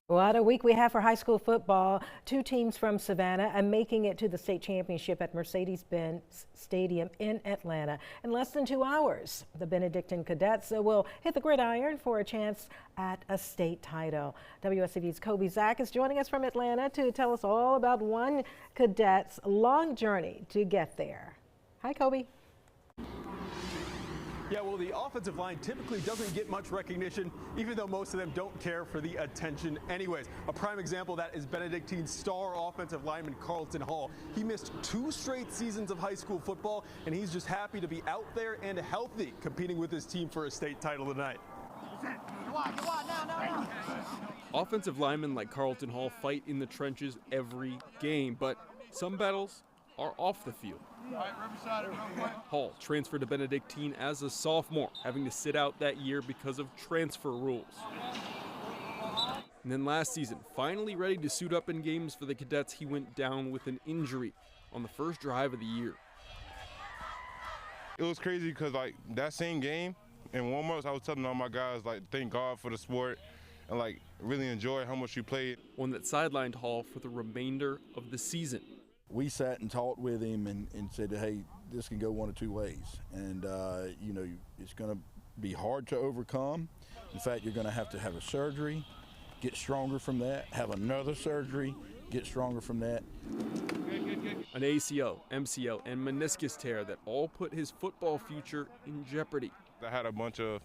What a week we have for high school football. Two teams from Savannah are making it to the state championship at Mercedes-Benz Stadium in Atlanta. In less than 2 hours, the Benedictine cadets will hit the gridiron for a chance at a state title. WSCV's Kobe Zach is joining us from Atlanta to tell us all about one cadet's long journey to get there. Hi, Kobe. Yeah, well, the offensive line typically doesn't get much recognition, even though most of them don't care for the attention anyways. A prime example of that is Benedictine star offensive lineman Carlton Hall. He missed 2 straight seasons of high school football, and he's just happy to be out there and healthy, competing with his team for a state title tonight. Offensive linemen like Carlton Hall fight in the trenches every game, but some battles are off the field. Hall transferred to Benedictine as a sophomore, having to sit out that year because of transfer rules. And then last season, finally ready to suit up in games for the cadets, he went down with an injury on the first drive of the year. It was crazy because that same game in warm-ups, I was telling all my guys thank God for the sport and really enjoy how much we played. One that sidelined Hall for the remainder of the season. We sat and talked with him and said, hey, this can go one of 2 ways. And, it's going to be hard to overcome. In fact, you're going to have a surgery, get stronger from that, have another surgery, get stronger from that. An ACL, MCL, and meniscus tear that all put his football future in jeopardy. I had a bunch of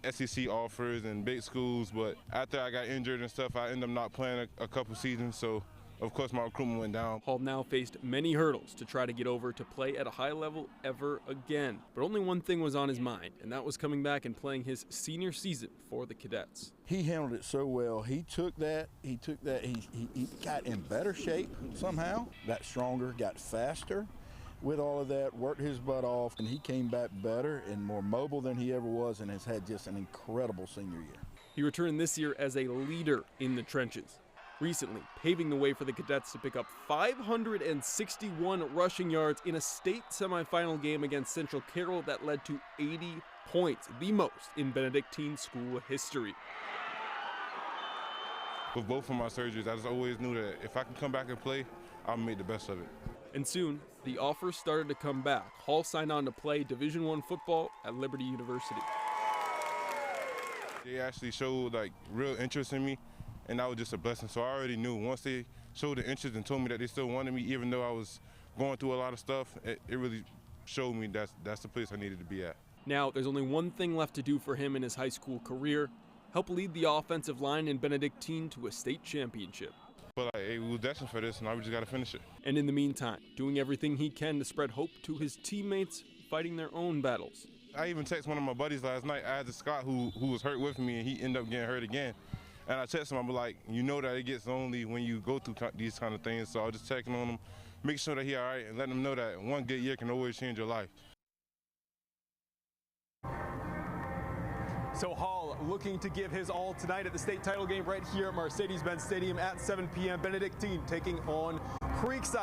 SEC offers and big schools, but after I got injured and stuff, I ended up not playing a couple seasons, so of course my recruitment went down. Hall now faced many hurdles to try to get over to play at a high level ever again. But only one thing was on his mind, and that was coming back and playing his senior season for the cadets. He handled it so well. He took that, he got in better shape somehow, got stronger, got faster. With all of that, worked his butt off, and he came back better and more mobile than he ever was, and has had just an incredible senior year. He returned this year as a leader in the trenches, recently paving the way for the cadets to pick up 561 rushing yards in a state semifinal game against Central Carroll that led to 80 points, the most in Benedictine school history. With both of my surgeries, I just always knew that if I could come back and play, I'll make the best of it. And soon, the offers started to come back. Hall signed on to play Division I football at Liberty University. They actually showed real interest in me, and that was just a blessing. So I already knew once they showed the interest and told me that they still wanted me, even though I was going through a lot of stuff, it really showed me that's the place I needed to be at. Now, there's only one thing left to do for him in his high school career: help lead the offensive line in Benedictine to a state championship. But we were destined for this, and now we just got to finish it. And in the meantime, doing everything he can to spread hope to his teammates fighting their own battles. I even texted one of my buddies last night, Isaac Scott, who was hurt with me, and he ended up getting hurt again. And I texted him, I'm like, you know that it gets lonely when you go through these kind of things, so I was just checking on him, make sure that he's all right, and letting him know that one good year can always change your life. So Hall looking to give his all tonight at the state title game right here at Mercedes-Benz Stadium at 7 p.m. Benedictine taking on Creekside.